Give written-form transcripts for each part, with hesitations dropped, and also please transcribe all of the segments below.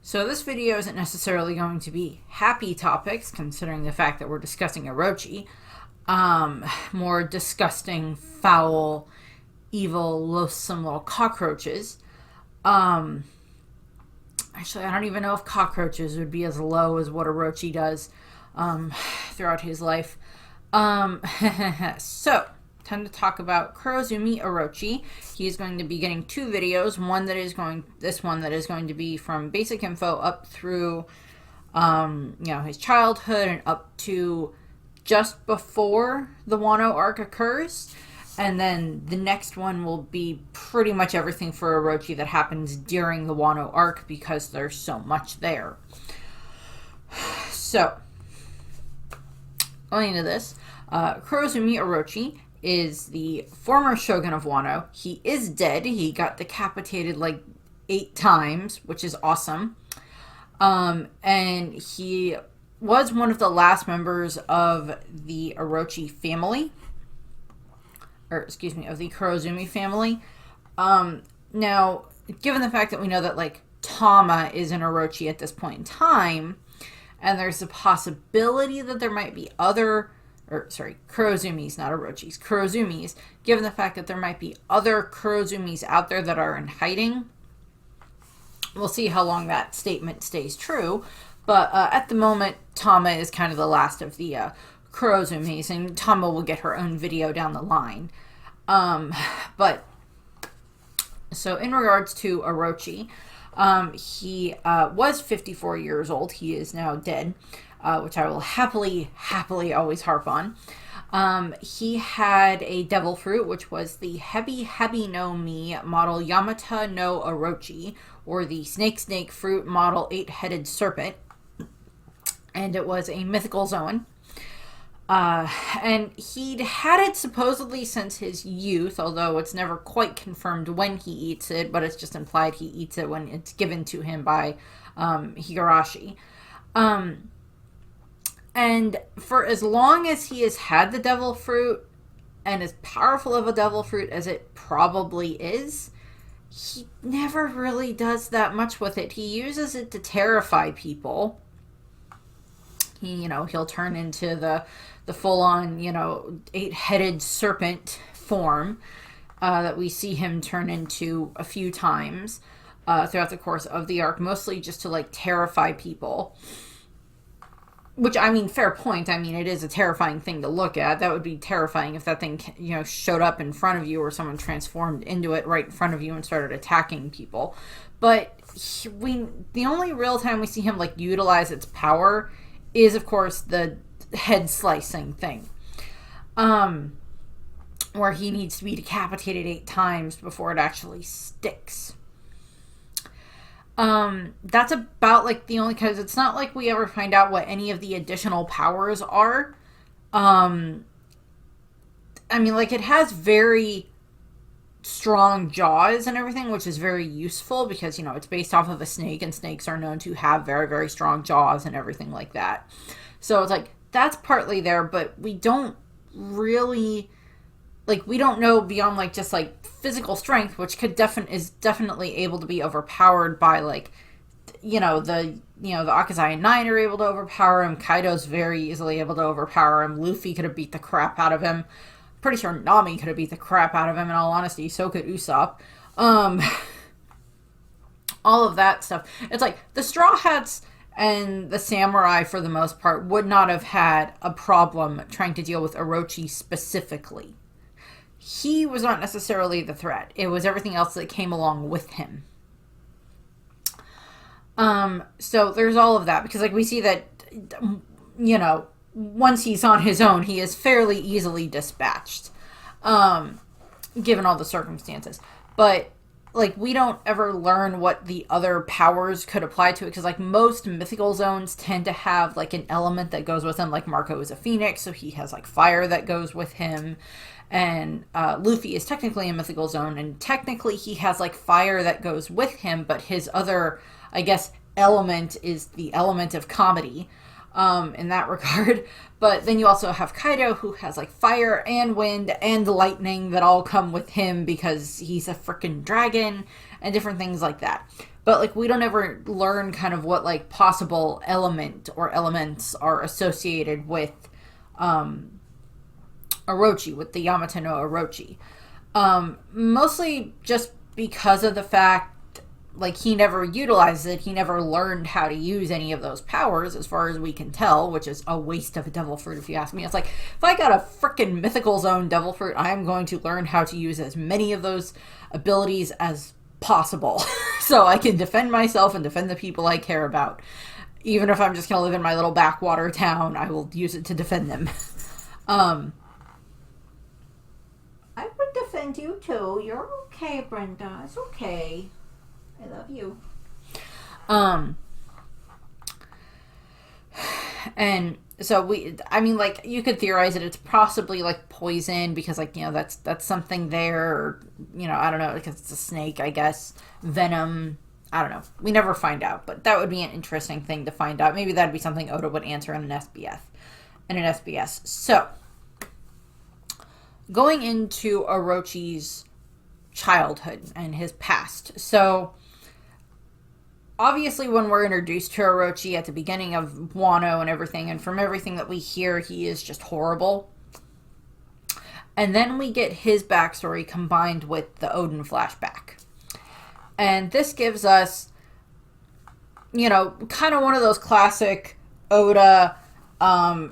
So this video isn't necessarily going to be happy topics, considering the fact that we're discussing Orochi. More disgusting, foul, evil, loathsome little cockroaches. Actually, I don't even know if cockroaches would be as low as what Orochi does throughout his life. So, time to talk about Kurozumi Orochi. He is going to be getting two videos. This one that is going to be from basic info up through, his childhood and up to just before the Wano arc occurs. And then the next one will be pretty much everything for Orochi that happens during the Wano arc because there's so much there. So, going into this, Kurozumi Orochi is the former shogun of Wano. He is dead. He got decapitated like 8 times, which is awesome. And he was one of the last members of the Orochi family. Of the Kurozumi family. Now, given the fact that we know that, Tama is an Orochi at this point in time, and there's a possibility that there might be Kurozumis, not Orochis, Kurozumis, given the fact that there might be other Kurozumis out there that are in hiding. We'll see how long that statement stays true, but at the moment, Tama is kind of the last of the Kurozumis, and Tama will get her own video down the line. So in regards to Orochi, he was 54 years old. He is now dead, which I will happily always harp on. He had a devil fruit, which was the Hebi no Mi model Yamata no Orochi, or the Snake fruit model 8-headed serpent, and it was a mythical zone. And he'd had it supposedly since his youth, although it's never quite confirmed when he eats it, but it's just implied he eats it when it's given to him by Higurashi. And for as long as he has had the devil fruit, and as powerful of a devil fruit as it probably is, he never really does that much with it. He uses it to terrify people. He'll turn into the full-on, 8-headed serpent form that we see him turn into a few times throughout the course of the arc, mostly just to, terrify people. Which, fair point. It is a terrifying thing to look at. That would be terrifying if that thing, showed up in front of you or someone transformed into it right in front of you and started attacking people. But the only real time we see him, utilize its power is, of course, the head slicing thing. Where he needs to be decapitated 8 times before it actually sticks. That's about, the only, because it's not like we ever find out what any of the additional powers are. It has very strong jaws and everything, which is very useful because, it's based off of a snake, and snakes are known to have very, very strong jaws and everything like that. So it's that's partly there, but we don't really, we don't know beyond, just, physical strength, which is definitely able to be overpowered by, the Akazai 9 are able to overpower him. Kaido's very easily able to overpower him. Luffy could have beat the crap out of him. Pretty sure Nami could have beat the crap out of him, in all honesty. So could Usopp. All of that stuff. It's the Straw Hats and the Samurai, for the most part, would not have had a problem trying to deal with Orochi specifically. He was not necessarily the threat. It was everything else that came along with him. So there's all of that, because we see that, once he's on his own, he is fairly easily dispatched, given all the circumstances. But, we don't ever learn what the other powers could apply to it, because, most mythical zones tend to have, an element that goes with them. Marco is a phoenix, so he has, fire that goes with him. And Luffy is technically a mythical zone, and technically he has, fire that goes with him, but his other, element is the element of comedy. in that regard. But then you also have Kaido, who has like fire and wind and lightning that all come with him because he's a freaking dragon and different things like that. But like we don't ever learn kind of what like possible element or elements are associated with Orochi, with the Yamato no Orochi. Mostly just because of the fact like he never utilized it, he never learned how to use any of those powers as far as we can tell, which is a waste of a devil fruit if you ask me. It's like, if I got a freaking mythical zone devil fruit, I am going to learn how to use as many of those abilities as possible so I can defend myself and defend the people I care about. Even if I'm just going to live in my little backwater town, I will use it to defend them. I would defend you too. You're okay, Brenda. It's okay. I love you. And so I mean, like, you could theorize that it's possibly like poison because, like, you know, that's something there, or, you know, I don't know, because it's a snake, I guess. Venom, I don't know. We never find out, but that would be an interesting thing to find out. Maybe that'd be something Oda would answer in an SBS. So, going into Orochi's childhood and his past. So, obviously, when we're introduced to Orochi at the beginning of Wano and everything, and from everything that we hear, he is just horrible. And then we get his backstory combined with the Odin flashback. And this gives us, you know, kind of one of those classic Oda,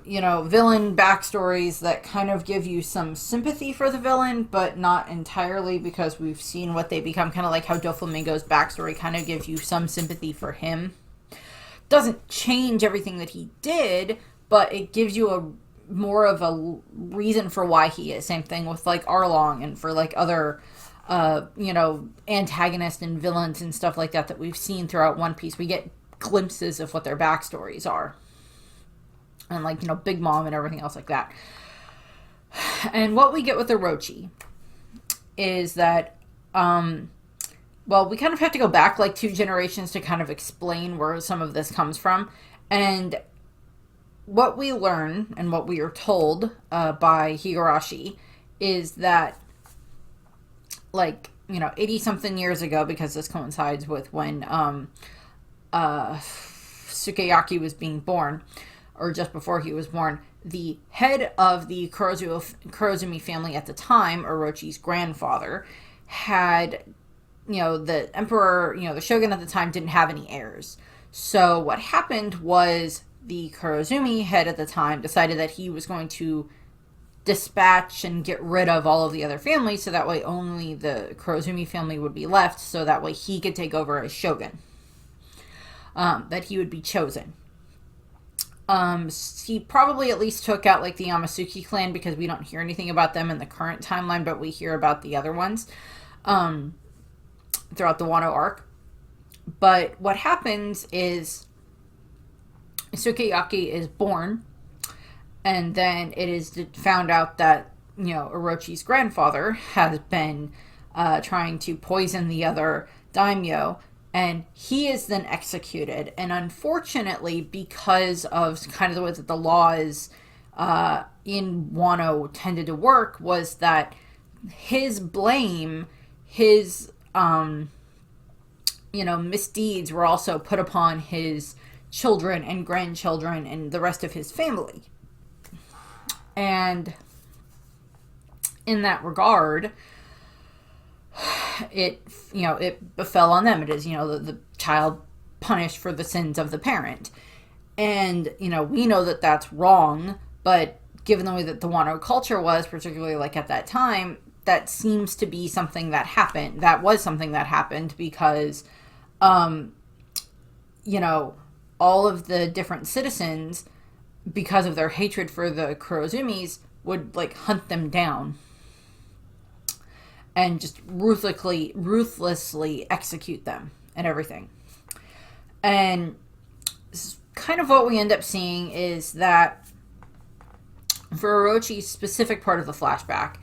you know, villain backstories that kind of give you some sympathy for the villain, but not entirely, because we've seen what they become, kind of like how Doflamingo's backstory kind of gives you some sympathy for him. Doesn't change everything that he did, but it gives you a more of a reason for why he is. Same thing with like Arlong and for like other you know, antagonists and villains and stuff like that we've seen throughout One Piece. We get glimpses of what their backstories are. And, like, you know, Big Mom and everything else like that. And what we get with Orochi is that, well, we kind of have to go back, like, 2 generations to kind of explain where some of this comes from. And what we learn and what we are told by Higurashi is that, like, you know, 80-something years ago, because this coincides with when Sukeyaki was being born, or just before he was born, the head of the Kurozumi family at the time, Orochi's grandfather, had, you know, the emperor, you know, the shogun at the time didn't have any heirs. So what happened was the Kurozumi head at the time decided that he was going to dispatch and get rid of all of the other families, so that way only the Kurozumi family would be left, so that way he could take over as shogun. That he would be chosen. He probably at least took out, like, the Yamasuki clan, because we don't hear anything about them in the current timeline, but we hear about the other ones throughout the Wano arc. But what happens is Sukeyaki is born, and then it is found out that, you know, Orochi's grandfather has been trying to poison the other daimyo, and he is then executed. And unfortunately, because of kind of the way that the laws in Wano tended to work, was that his blame, his, you know, misdeeds were also put upon his children and grandchildren and the rest of his family. And in that regard, it, you know, it befell on them. It is, you know, the child punished for the sins of the parent. And, you know, we know that that's wrong, but given the way that the Wano culture was, particularly like at that time, that seems to be something that happened. That was something that happened because, you know, all of the different citizens, because of their hatred for the Kurozumis, would, like, hunt them down and just ruthlessly execute them and everything. And kind of what we end up seeing is that for Orochi's specific part of the flashback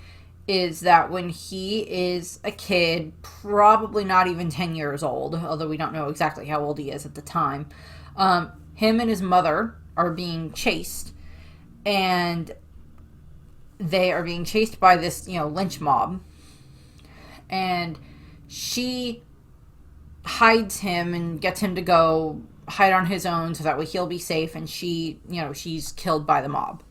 is that when he is a kid, probably not even 10 years old, although we don't know exactly how old he is at the time, him and his mother are being chased, and they are being chased by this, lynch mob, and she hides him and gets him to go hide on his own so that way he'll be safe, and she's killed by the mob.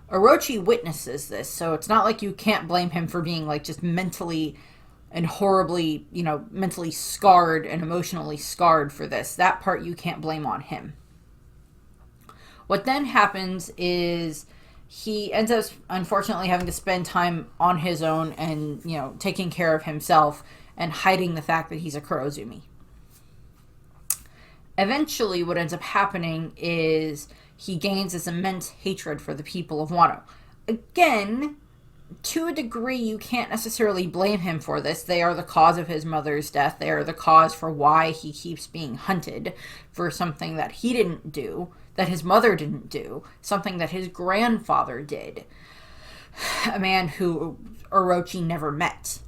Orochi witnesses this, so it's not like you can't blame him for being like just mentally and horribly, mentally scarred and emotionally scarred for this. That part you can't blame on him. What then happens is he ends up, unfortunately, having to spend time on his own and, taking care of himself and hiding the fact that he's a Kurozumi. Eventually, what ends up happening is he gains this immense hatred for the people of Wano. Again, to a degree, you can't necessarily blame him for this. They are the cause of his mother's death. They are the cause for why he keeps being hunted for something that he didn't do, that his mother didn't do, something that his grandfather did. A man who Orochi never met,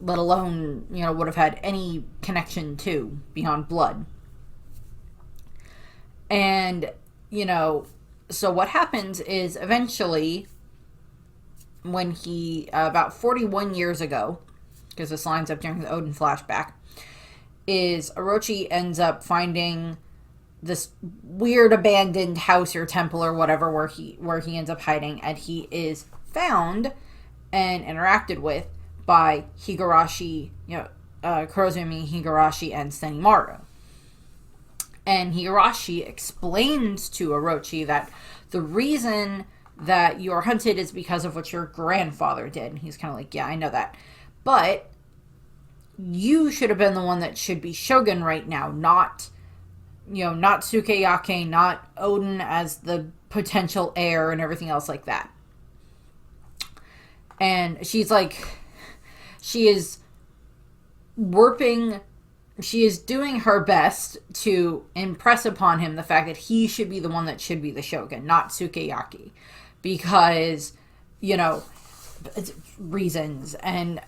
let alone, would have had any connection to beyond blood. And, so what happens is eventually, when he, about 41 years ago, because this lines up during the Odin flashback, is Orochi ends up finding this weird abandoned house or temple or whatever where he ends up hiding, and he is found and interacted with by Higurashi, Kurozumi, Higurashi, and Senimaru. And Higurashi explains to Orochi that the reason that you are hunted is because of what your grandfather did. And he's kind of like, yeah, I know that. But you should have been the one that should be shogun right now, not Sukeyake, not Odin as the potential heir and everything else like that. And she is doing her best to impress upon him the fact that he should be the one that should be the shogun, not Sukeyake. Because, reasons. And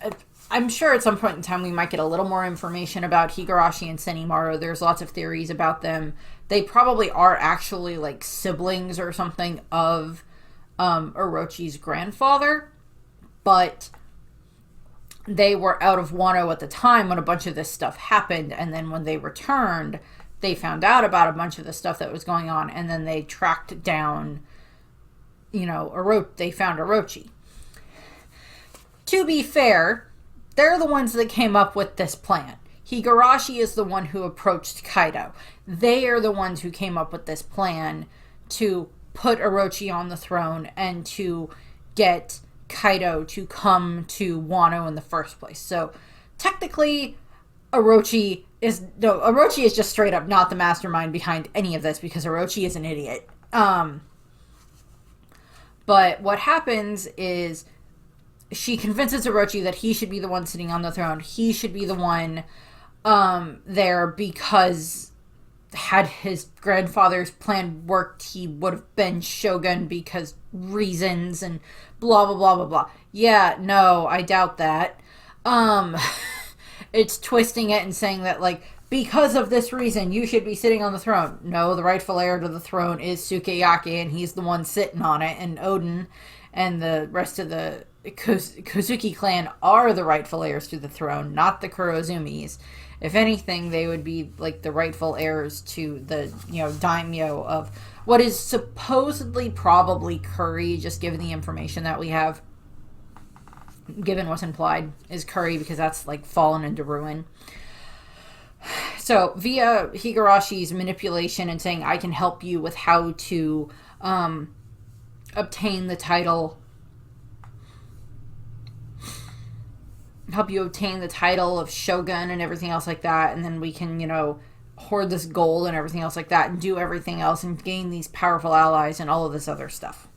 I'm sure at some point in time we might get a little more information about Higurashi and Senimaru. There's lots of theories about them. They probably are actually like siblings or something of Orochi's grandfather. But they were out of Wano at the time when a bunch of this stuff happened. And then when they returned, they found out about a bunch of the stuff that was going on. And then they tracked down, they found Orochi. To be fair, they're the ones that came up with this plan. Higurashi is the one who approached Kaido. They are the ones who came up with this plan to put Orochi on the throne and to get Kaido to come to Wano in the first place. So technically, Orochi is just straight up not the mastermind behind any of this because Orochi is an idiot. But what happens is she convinces Orochi that he should be the one sitting on the throne. He should be the one there because had his grandfather's plan worked, he would have been shogun because reasons and blah, blah, blah, blah, blah. Yeah, no, I doubt that. It's twisting it and saying that, because of this reason, you should be sitting on the throne. No, the rightful heir to the throne is Sukeyake, and he's the one sitting on it, and Odin and the rest of the Kozuki clan are the rightful heirs to the throne, not the Kurozumis. If anything, they would be, the rightful heirs to the, daimyo of what is supposedly probably Curry, just given the information that we have. Given what's implied is Curry, because that's, fallen into ruin. So, via Higurashi's manipulation and saying, I can help you with how to obtain the title, of shogun and everything else like that, and then we can, hoard this gold and everything else like that, and do everything else, and gain these powerful allies and all of this other stuff.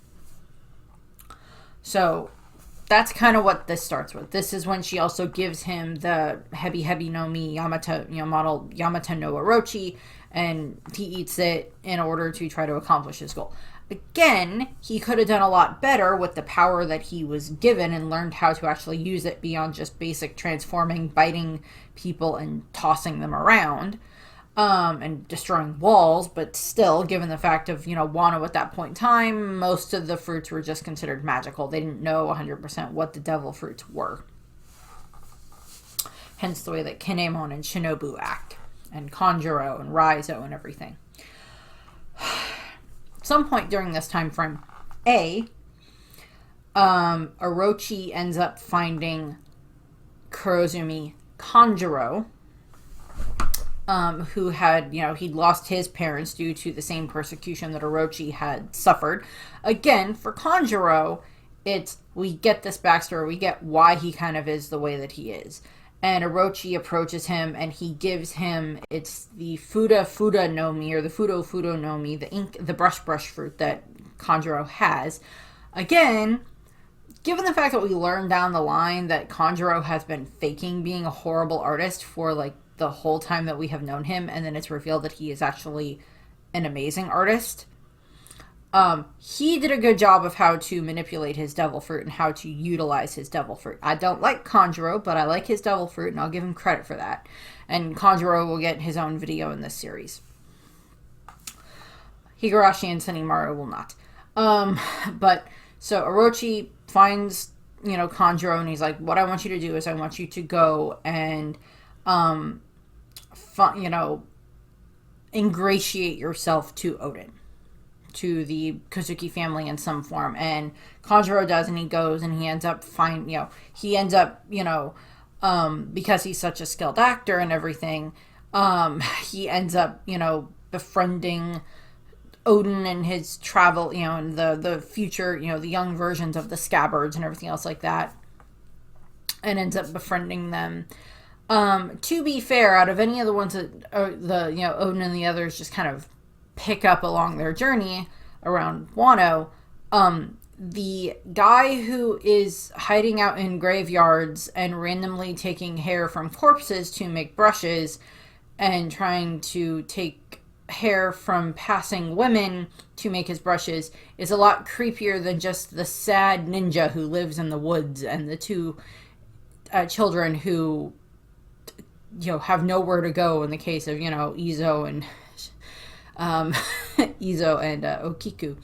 So, that's kind of what this starts with. This is when she also gives him the Hebi no Mi Yamata, model Yamata no Orochi, and he eats it in order to try to accomplish his goal. Again, he could have done a lot better with the power that he was given and learned how to actually use it beyond just basic transforming, biting people, and tossing them around. and destroying walls, but still, given the fact of, Wano at that point in time, most of the fruits were just considered magical. They didn't know 100% what the devil fruits were. Hence the way that Kinemon and Shinobu act, and Kanjuro and Raizo and everything. At some point during this time frame, Orochi ends up finding Kurozumi Kanjuro, who had, he'd lost his parents due to the same persecution that Orochi had suffered. Again, for Kanjuro, we get this backstory, we get why he kind of is the way that he is. And Orochi approaches him, and he gives him, it's the Fuda no Mi, or the Fudo no Mi, the brush fruit that Kanjuro has. Again, given the fact that we learned down the line that Kanjuro has been faking being a horrible artist for, like, the whole time that we have known him, and then it's revealed that he is actually an amazing artist, he did a good job of how to manipulate his devil fruit and how to utilize his devil fruit. I don't like Kanjuro, but I like his devil fruit, and I'll give him credit for that. And Kanjuro will get his own video in this series. Higurashi and Senimaru will not. But, so Orochi finds, Kanjuro, and he's like, what I want you to do is I want you to go and, ingratiate yourself to Odin, to the Kozuki family in some form. And Kanjuro does, and he goes, and he ends up because he's such a skilled actor and everything, he ends up, befriending Odin and his travel, and the future, the young versions of the scabbards and everything else like that, and ends up befriending them. To be fair, out of any of the ones that Odin and the others just kind of pick up along their journey around Wano, the guy who is hiding out in graveyards and randomly taking hair from corpses to make brushes and trying to take hair from passing women to make his brushes is a lot creepier than just the sad ninja who lives in the woods and the two children who have nowhere to go in the case of Izo and Okiku.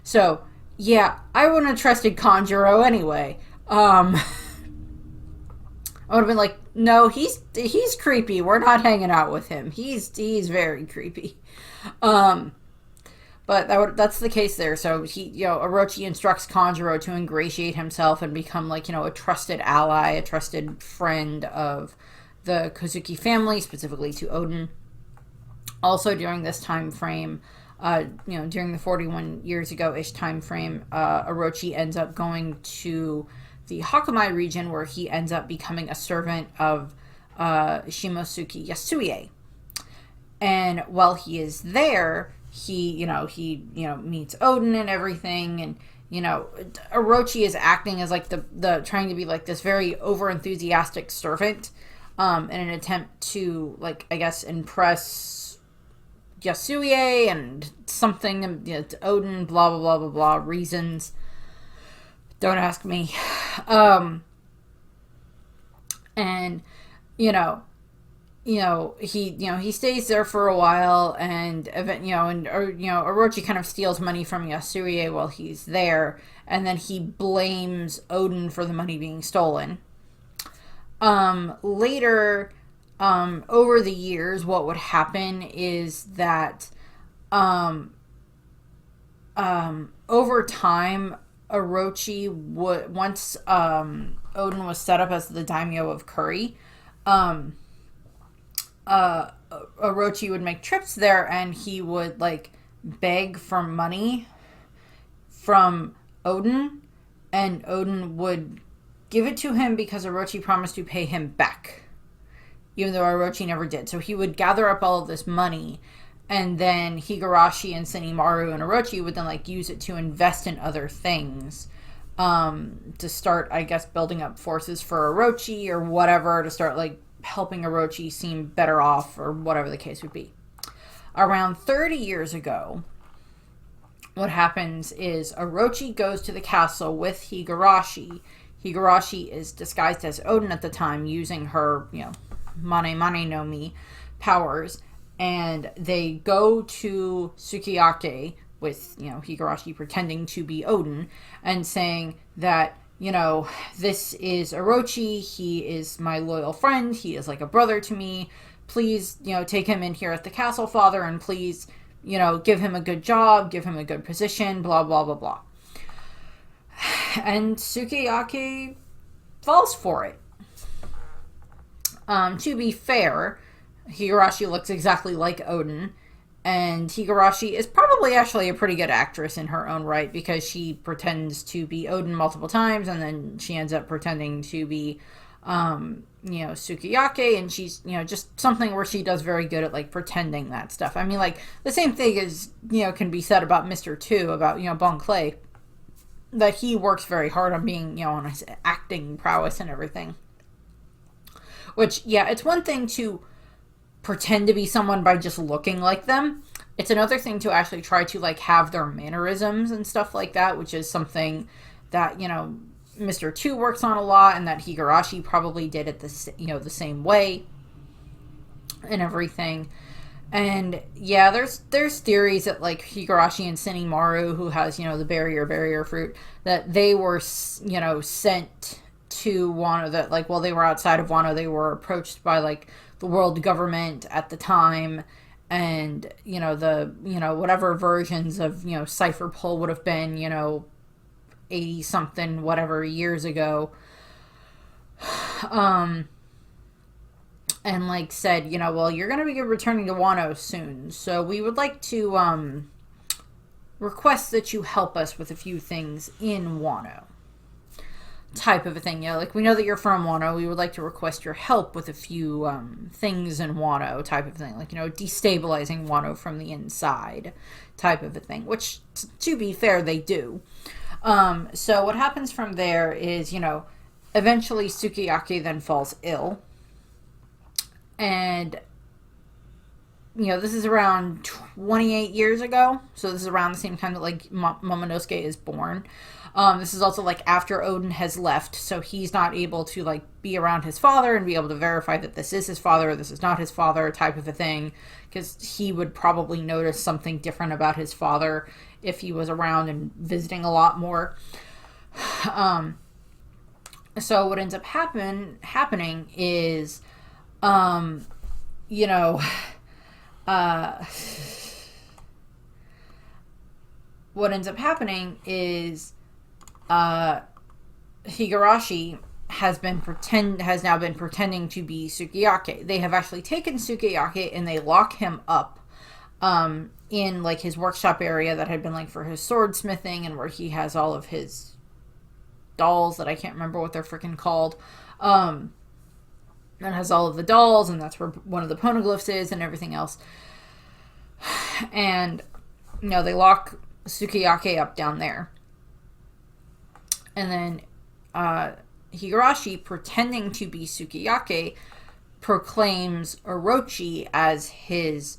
So yeah, I wouldn't have trusted Kanjuro anyway. I would have been like, no, he's creepy. We're not hanging out with him. He's very creepy. But that's the case there. So Orochi instructs Kanjuro to ingratiate himself and become a trusted ally, a trusted friend of the Kozuki family, specifically to Odin. Also during this time frame, during the 41 years ago-ish time frame, Orochi ends up going to the Hakamai region, where he ends up becoming a servant of Shimosuke Yasuie. And while he is there, he meets Odin and everything, and Orochi is acting as the trying to be this very over-enthusiastic servant, in an attempt to impress Yasuie and something, to Odin, blah blah blah blah blah reasons. Don't ask me. And he stays there for a while, and Orochi kind of steals money from Yasuie while he's there, and then he blames Odin for the money being stolen. Later, over the years, what would happen is that, over time, Orochi would, once, Odin was set up as the daimyo of Kuri, Orochi would make trips there, and he would, beg for money from Odin, and Odin would give it to him because Orochi promised to pay him back, even though Orochi never did. So he would gather up all of this money, and then Higurashi and Senimaru and Orochi would then use it to invest in other things, to start, I guess, building up forces for Orochi or whatever, to start helping Orochi seem better off, or whatever the case would be. Around 30 years ago, what happens is Orochi goes to the castle with Higurashi. Higurashi is disguised as Odin at the time, using her, Mane no Mi powers, and they go to Sukiyake with, Higurashi pretending to be Odin and saying that, this is Orochi, he is my loyal friend, he is like a brother to me, please, take him in here at the castle, father, and please, give him a good job, give him a good position, blah, blah, blah, blah. And Sukiyake falls for it. To be fair, Higurashi looks exactly like Odin, and Higurashi is probably actually a pretty good actress in her own right, because she pretends to be Odin multiple times, and then she ends up pretending to be, Sukiyake, and she's, just something where she does very good at, like, pretending that stuff. I mean, like, the same thing is, can be said about Mr. 2, about, Bon Clay, that he works very hard on being, on his acting prowess and everything. Which, yeah, it's one thing to pretend to be someone by just looking like them. It's another thing to actually try to, like, have their mannerisms and stuff like that, which is something that, Mr. 2 works on a lot, and that Higurashi probably did it the same way and everything. And yeah, there's theories that, like, Higurashi and Sinimaru, who has, the barrier fruit, that they were, sent to Wano, that, like, while they were outside of Wano, they were approached by, like, the world government at the time, and, whatever versions of, Cypher Pull would have been, 80 something whatever years ago, and, like, said, well, you're going to be returning to Wano soon, so we would like to request that you help us with a few things in Wano, type of a thing. Like, we know that you're from Wano, we would like to request your help with a few things in Wano, type of thing. Like, destabilizing Wano from the inside, type of a thing, which, to be fair, they do. So what happens from there is, eventually Sukiyake then falls ill. And, this is around 28 years ago. So this is around the same time that, like, Momonosuke is born. This is also, like, after Odin has left. So he's not able to, like, be around his father and be able to verify that this is his father or this is not his father, type of a thing. Because he would probably notice something different about his father if he was around and visiting a lot more. So what ends up happening is, what ends up happening is, Higurashi has now been pretending to be Sukiyake. They have actually taken Sukiyake and they lock him up, in, like, his workshop area that had been, like, for his swordsmithing, and where he has all of his dolls that I can't remember what they're freaking called. And has all of the dolls, and that's where one of the poneglyphs is and everything else. And, they lock Sukiyake up down there. And then Higurashi, pretending to be Sukiyake, proclaims Orochi as his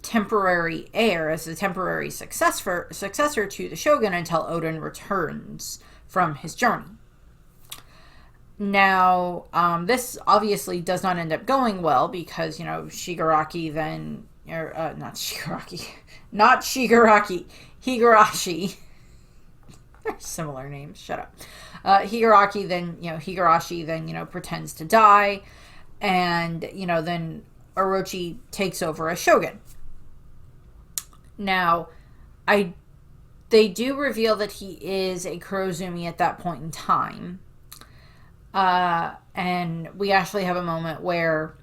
temporary heir, as the temporary successor to the shogun until Odin returns from his journey. Now, this obviously does not end up going well, because, Higurashi, Higurashi, similar names, shut up. Higurashi then, pretends to die, and, then Orochi takes over as shogun. Now, they do reveal that he is a Kurozumi at that point in time. And we actually have a moment where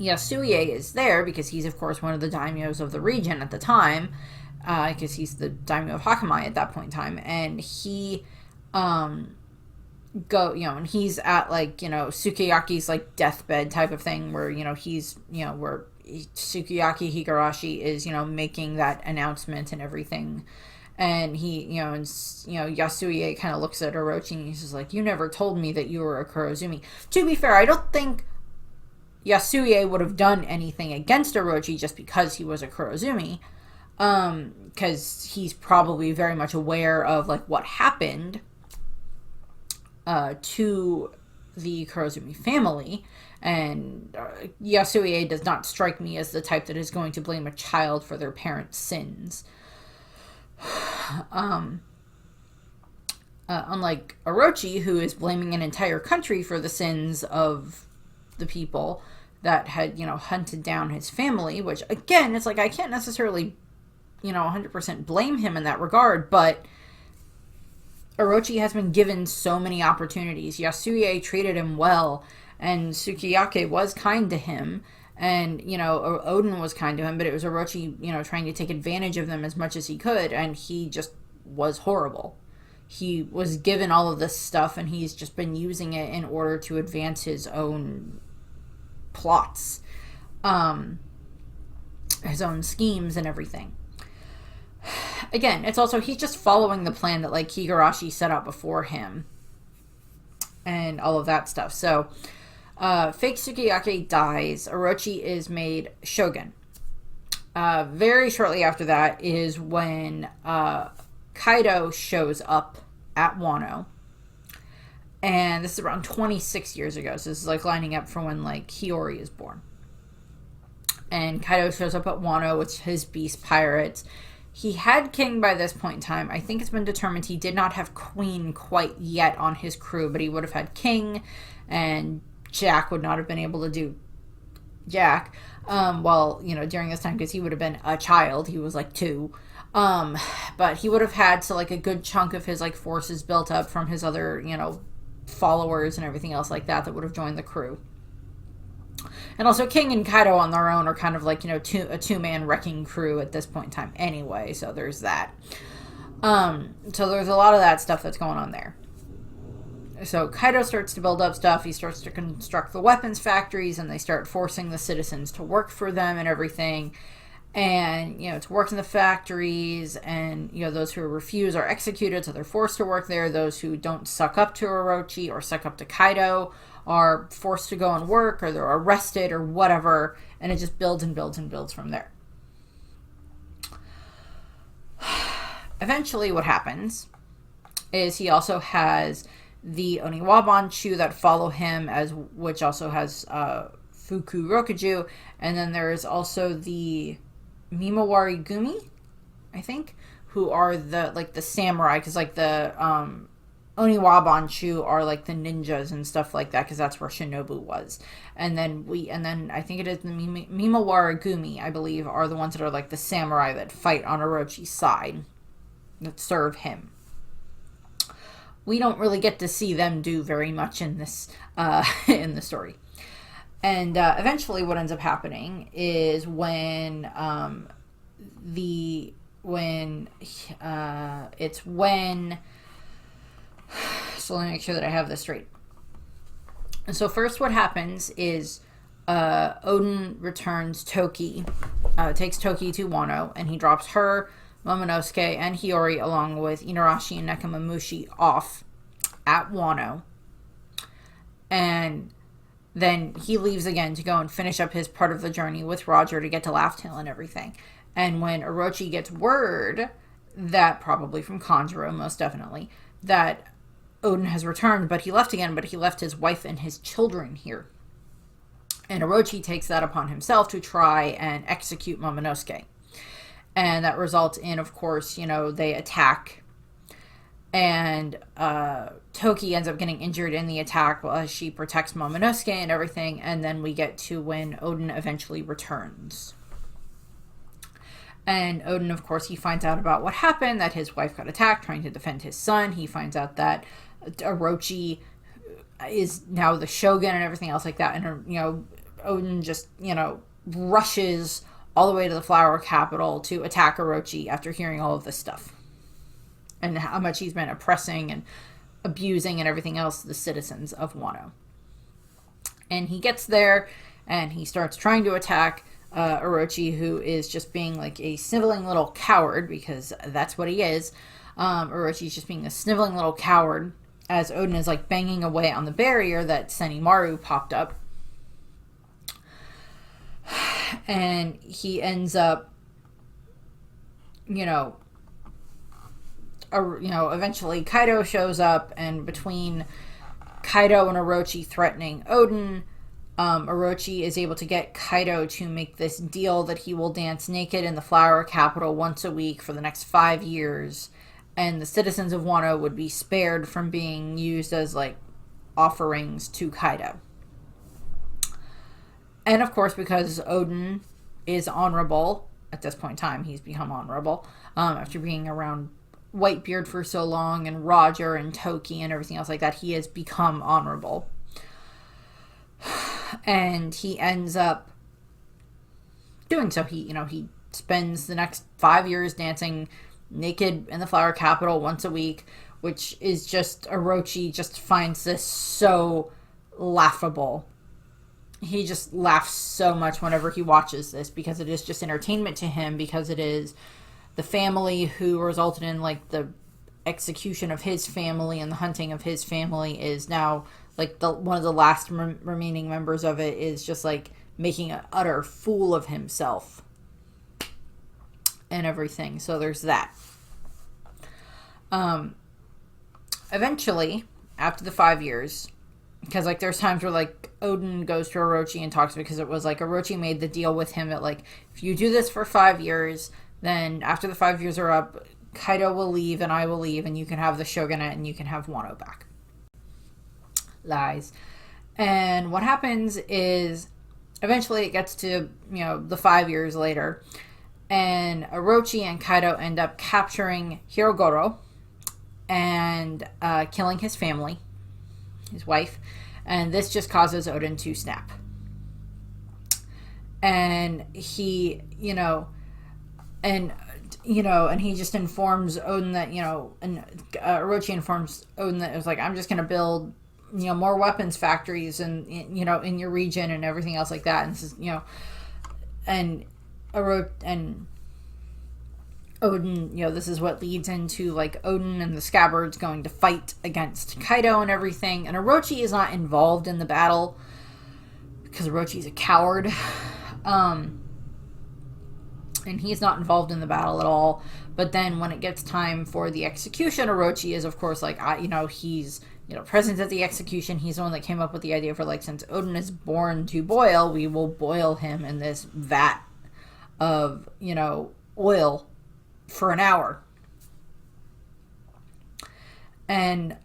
Yasuie is there, because he's, of course, one of the daimyos of the region at the time, because he's the daimyo of Hakamai at that point in time, and he, and he's at, like, Sukiyaki's, like, deathbed type of thing, where, he's, where Sukiyake Higurashi is, making that announcement and everything. And he, Yasuie kind of looks at Orochi and he's just like, you never told me that you were a Kurozumi. To be fair, I don't think Yasuie would have done anything against Orochi just because he was a Kurozumi. Because he's probably very much aware of, like, what happened to the Kurozumi family. And Yasue does not strike me as the type that is going to blame a child for their parents' sins. Unlike Orochi, who is blaming an entire country for the sins of the people that had, hunted down his family, which, again, it's like I can't necessarily, 100% blame him in that regard, but Orochi has been given so many opportunities. Yasue treated him well, and Sukiyake was kind to him, and, Oden was kind to him, but it was Orochi, trying to take advantage of them as much as he could, and he just was horrible. He was given all of this stuff, and he's just been using it in order to advance his own plots, his own schemes and everything. Again, it's also, he's just following the plan that, like, Higurashi set out before him, and all of that stuff. So, fake Sukiyake dies. Orochi is made shogun. Very shortly after that is when Kaido shows up at Wano. And this is around 26 years ago. So this is like lining up for when like Hiyori is born. And Kaido shows up at Wano with his beast pirates. He had king by this point in time. I think it's been determined he did not have queen quite yet on his crew, but he would have had king, and Jack would not have been able to do Jack. During this time, because he would have been a child. He was like 2. But he would have had to like a good chunk of his like forces built up from his other, followers and everything else like that would have joined the crew. And also King and Kaido on their own are kind of like, a two-man wrecking crew at this point in time anyway, so there's that. So there's a lot of that stuff that's going on there. So Kaido starts to build up stuff, he starts to construct the weapons factories, and they start forcing the citizens to work for them and everything. And, to work in the factories, and, those who refuse are executed, so they're forced to work there. Those who don't suck up to Orochi or suck up to Kaido are forced to go and work, or they're arrested, or whatever, and it just builds and builds and builds from there. Eventually, what happens is he also has the Oniwabanchu that follow him, which also has Fuku Rokuju, and then there is also the Mimawari Gumi, I think, who are the samurai, because like the Oniwabanchu are like the ninjas and stuff like that, because that's where Shinobu was. And then I think it is the Mimawari Gumi, I believe, are the ones that are like the samurai that fight on Orochi's side, that serve him. We don't really get to see them do very much in this in the story. And eventually what ends up happening is when so let me make sure that I have this straight. And so first what happens is Oden returns Toki, takes Toki to Wano, and he drops her, Momonosuke, and Hiyori, along with Inuarashi and Nekomamushi, off at Wano. And then he leaves again to go and finish up his part of the journey with Roger to get to Laugh Tale and everything. And when Orochi gets word that, probably from Kanjuro, most definitely, that Oden has returned, but he left again, but he left his wife and his children here. And Orochi takes that upon himself to try and execute Momonosuke. And that results in, of course, they attack. And Toki ends up getting injured in the attack while she protects Momonosuke and everything. And then we get to when Oden eventually returns. And Oden, of course, he finds out about what happened, that his wife got attacked trying to defend his son. He finds out that Orochi is now the shogun and everything else like that. And, Oden just, rushes all the way to the Flower Capital to attack Orochi after hearing all of this stuff. And how much he's been oppressing and abusing and everything else the citizens of Wano. And he gets there, and he starts trying to attack Orochi, who is just being like a sniveling little coward, because that's what he is. Orochi's just being a sniveling little coward, as Oden is like banging away on the barrier that Senimaru popped up. And he ends up, eventually Kaido shows up, and between Kaido and Orochi threatening Odin. Orochi is able to get Kaido to make this deal that he will dance naked in the flower capital once a week for the next 5 years, and the citizens of Wano would be spared from being used as like offerings to Kaido. And of course, because Odin is honorable at this point in time, he's become honorable after being around Whitebeard for so long, and Roger and Toki and everything else like that. He has become honorable. And he ends up doing so. He spends the next 5 years dancing naked in the flower capital once a week, which is just, Orochi just finds this so laughable. He just laughs so much whenever he watches this, because it is just entertainment to him, because it is the family who resulted in like the execution of his family and the hunting of his family is now like one of the last remaining members of it is just like making an utter fool of himself and everything. So there's that. Eventually, after the 5 years, because like there's times where like Odin goes to Orochi and talks, because it was like Orochi made the deal with him that like, if you do this for 5 years, then after the 5 years are up, Kaido will leave and I will leave, and you can have the shogunate and you can have Wano back. Lies. And what happens is eventually it gets to, the 5 years later, and Orochi and Kaido end up capturing Hirogoro and killing his family, his wife, and this just causes Odin to snap. And he, and he just informs Odin that, and Orochi informs Odin that it was like, I'm just going to build, more weapons factories and, in your region and everything else like that. And this is, and Odin, this is what leads into like Odin and the Scabbards going to fight against Kaido and everything. And Orochi is not involved in the battle because Orochi's a coward. And he's not involved in the battle at all. But then when it gets time for the execution, Orochi is, of course, like, he's, present at the execution. He's the one that came up with the idea for, like, since Odin is born to boil, we will boil him in this vat of, oil for an hour. And,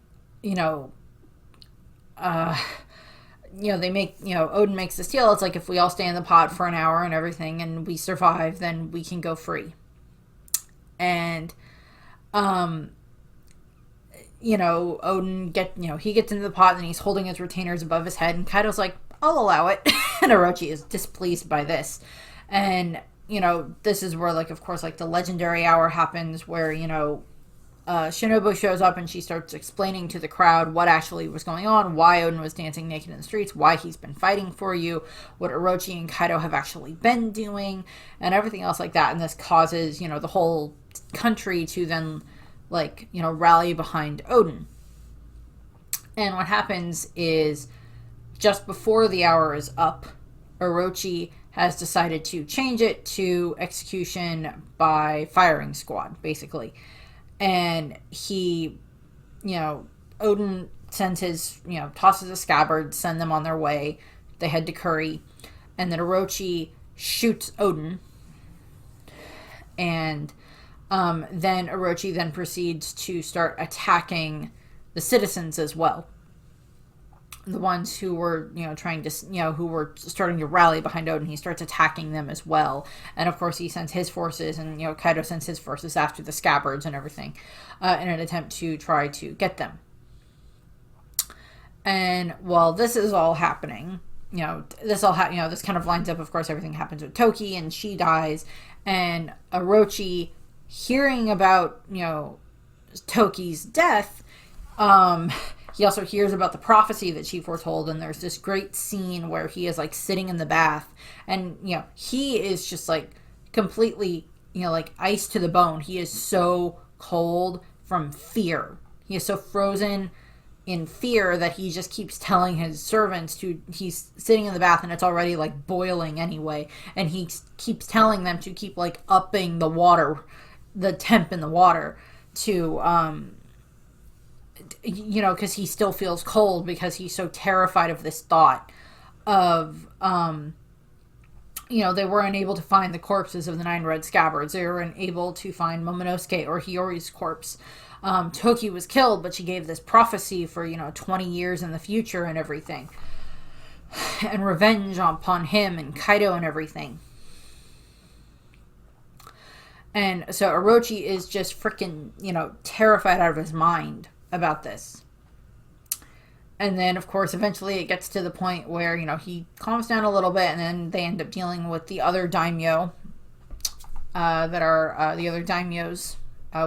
they make, Odin makes this deal. It's like, if we all stay in the pot for an hour and everything and we survive, then we can go free. And, Odin he gets into the pot and he's holding his retainers above his head, and Kaido's like, I'll allow it. And Orochi is displeased by this. And, this is where, like, of course, like, the legendary hour happens where, Shinobu shows up and she starts explaining to the crowd what actually was going on, why Odin was dancing naked in the streets, why he's been fighting for you, what Orochi and Kaido have actually been doing, and everything else like that. And this causes, the whole country to then, like, rally behind Odin. And what happens is, just before the hour is up, Orochi has decided to change it to execution by firing squad, basically. And he, Odin sends his, tosses a scabbard, send them on their way. They head to Curry. And then Orochi shoots Odin. And then Orochi then proceeds to start attacking the citizens as well. The ones who were, trying to, who were starting to rally behind Odin, he starts attacking them as well. And of course he sends his forces, and, Kaido sends his forces after the scabbards and everything, in an attempt to try to get them. And while this is all happening, this kind of lines up, of course, everything happens with Toki, and she dies, and Orochi, hearing about, Toki's death, he also hears about the prophecy that she foretold, and there's this great scene where he is, like, sitting in the bath, and, he is just, like, completely, like, ice to the bone. He is so cold from fear. He is so frozen in fear that he just keeps telling his servants he's sitting in the bath, and it's already, like, boiling anyway, and he keeps telling them to keep, like, upping the water, the temp in the water to, you know, because he still feels cold because he's so terrified of this thought of, you know, they weren't able to find the corpses of the 9 red scabbards. They weren't able to find Momonosuke or Hiyori's corpse. Toki was killed, but she gave this prophecy for, you know, 20 years in the future and everything. And revenge upon him and Kaido and everything. And so Orochi is just freaking, you know, terrified out of his mind about this. And then, of course, eventually it gets to the point where, you know, he calms down a little bit, and then they end up dealing with the other daimyo that are the other daimyos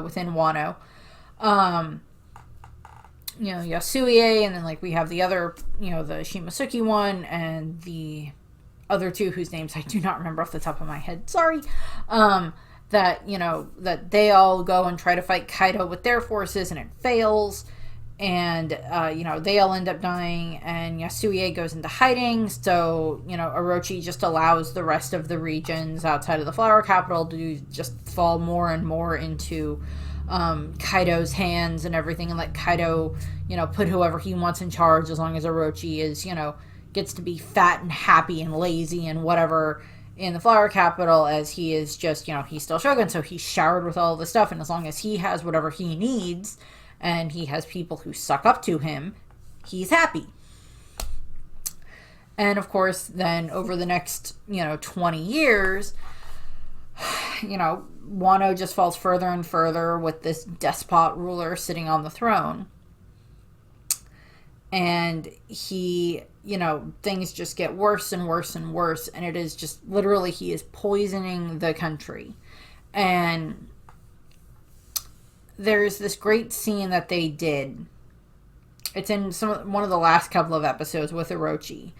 within Wano. You know, Yasue, and then, like, we have the other, you know, the Shimasuki one, and the other 2 whose names I do not remember off the top of my head. Sorry. That, you know, that they all go and try to fight Kaido with their forces, and it fails. And, you know, they all end up dying, and Yasue goes into hiding. So, you know, Orochi just allows the rest of the regions outside of the flower capital to just fall more and more into Kaido's hands and everything, and let Kaido, you know, put whoever he wants in charge, as long as Orochi is, you know, gets to be fat and happy and lazy and whatever in the flower capital, as he is just, you know, he's still Shogun, so he's showered with all the stuff, and as long as he has whatever he needs, and he has people who suck up to him, he's happy. And of course, then over the next, you know, 20 years, you know, Wano just falls further and further with this despot ruler sitting on the throne. And he, you know, things just get worse and worse and worse. And it is just literally, he is poisoning the country. And there's this great scene that they did. It's in one of the last couple of episodes with Orochi,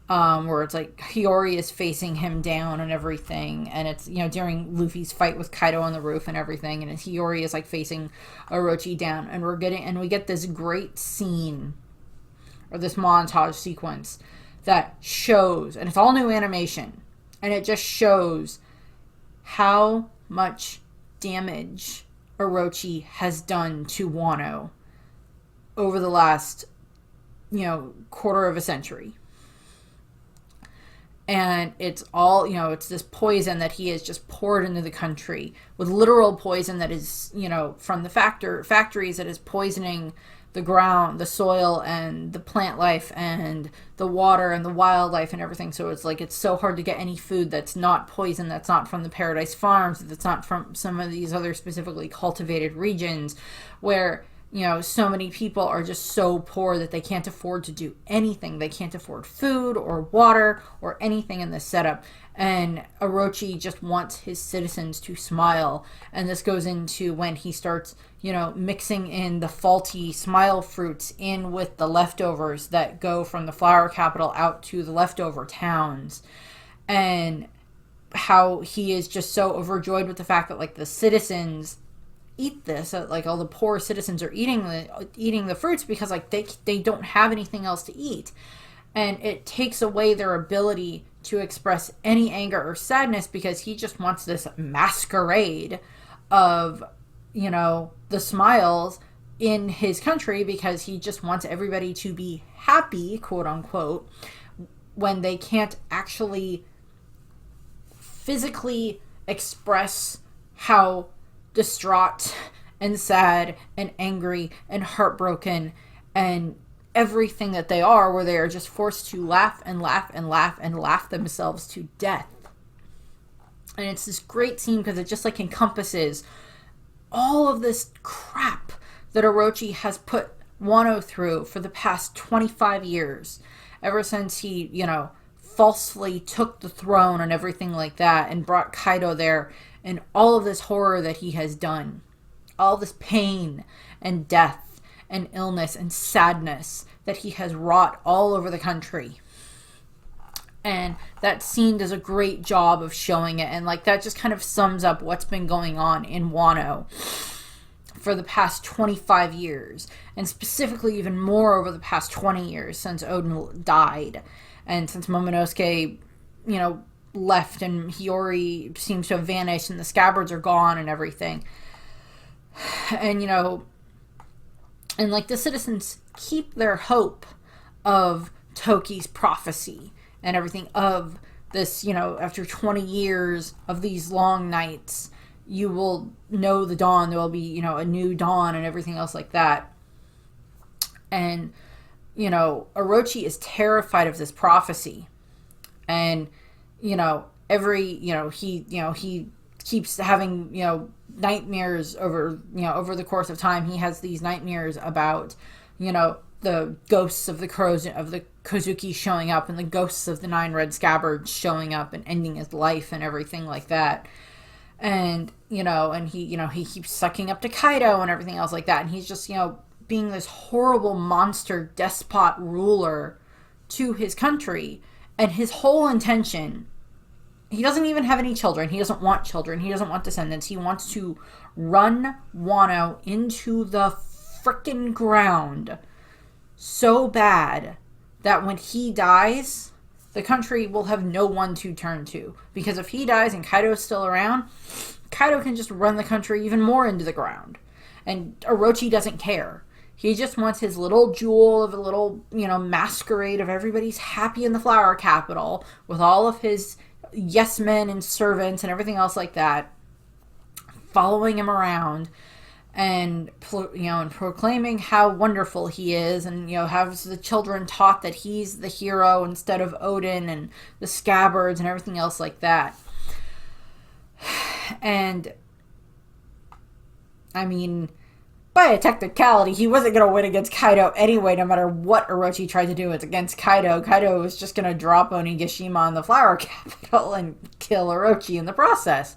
where it's like Hiyori is facing him down and everything, and it's, you know, during Luffy's fight with Kaido on the roof and everything, and Hiyori is like facing Orochi down, and we get this great scene, or this montage sequence that shows, and it's all new animation, and it just shows how much damage Orochi has done to Wano over the last, you know, quarter of a century. And it's all, you know, it's this poison that he has just poured into the country, with literal poison that is, you know, from the factories, that is poisoning the ground, the soil, and the plant life, and the water, and the wildlife, and everything. So it's like, it's so hard to get any food that's not poison, that's not from the Paradise Farms, that's not from some of these other specifically cultivated regions, where, you know, so many people are just so poor that they can't afford to do anything. They can't afford food or water or anything in this setup. And Orochi just wants his citizens to smile. And this goes into when he starts, you know, mixing in the faulty smile fruits in with the leftovers that go from the flower capital out to the leftover towns. And how he is just so overjoyed with the fact that, like, the citizens eat this, like all the poor citizens are eating the fruits, because, like, they don't have anything else to eat, and it takes away their ability to express any anger or sadness, because he just wants this masquerade of, you know, the smiles in his country, because he just wants everybody to be happy, quote unquote, when they can't actually physically express how distraught and sad and angry and heartbroken and everything that they are, where they are just forced to laugh and laugh and laugh and laugh themselves to death. And it's this great scene because it just, like, encompasses all of this crap that Orochi has put Wano through for the past 25 years, ever since he, you know, falsely took the throne and everything like that, and brought Kaido there, and all of this horror that he has done, all this pain and death and illness and sadness that he has wrought all over the country. And that scene does a great job of showing it, and, like, that just kind of sums up what's been going on in Wano for the past 25 years, and specifically even more over the past 20 years since Oden died, and since Momonosuke, you know, left, and Hiyori seems to have vanished, and the scabbards are gone and everything. And, you know, And like the citizens keep their hope of Toki's prophecy and everything, of this, you know, after 20 years of these long nights, you will know the dawn. There will be, you know, a new dawn and everything else like that. And, you know, Orochi is terrified of this prophecy. And, you know, he keeps having, you know, nightmares over, you know, over the course of time. He has these nightmares about, you know, the ghosts of the Kozuki showing up, and the ghosts of the 9 red scabbards showing up and ending his life and everything like that. And, you know, and he keeps sucking up to Kaido and everything else like that. And he's just, you know, being this horrible monster despot ruler to his country. And his whole intention, he doesn't even have any children. He doesn't want children. He doesn't want descendants. He wants to run Wano into the frickin' ground so bad that when he dies, the country will have no one to turn to. Because if he dies and Kaido's still around, Kaido can just run the country even more into the ground. And Orochi doesn't care. He just wants his little jewel of a little, you know, masquerade of everybody's happy in the flower capital with all of his yes men and servants and everything else like that following him around, and, you know, and proclaiming how wonderful he is, and, you know, has the children taught that he's the hero instead of Odin and the scabbards and everything else like that. And I mean, by a technicality, he wasn't going to win against Kaido anyway, no matter what Orochi tried to do against Kaido. Kaido was just going to drop Onigashima on the flower capital and kill Orochi in the process.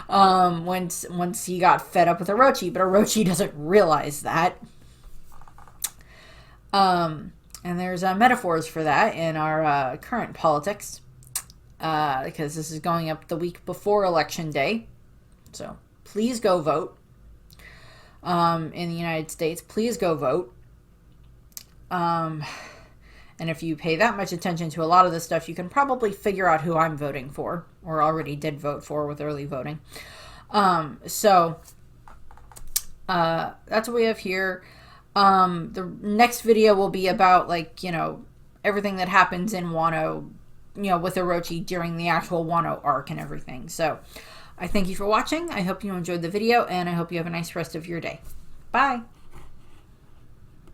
Once he got fed up with Orochi, but Orochi doesn't realize that. And there's metaphors for that in our current politics, because this is going up the week before Election Day. So please go vote. In the United States, please go vote. And if you pay that much attention to a lot of this stuff, you can probably figure out who I'm voting for, or already did vote for with early voting. So that's what we have here. The next video will be about, like, you know, everything that happens in Wano, you know, with Orochi during the actual Wano arc and everything. So I thank you for watching. I hope you enjoyed the video, and I hope you have a nice rest of your day. Bye.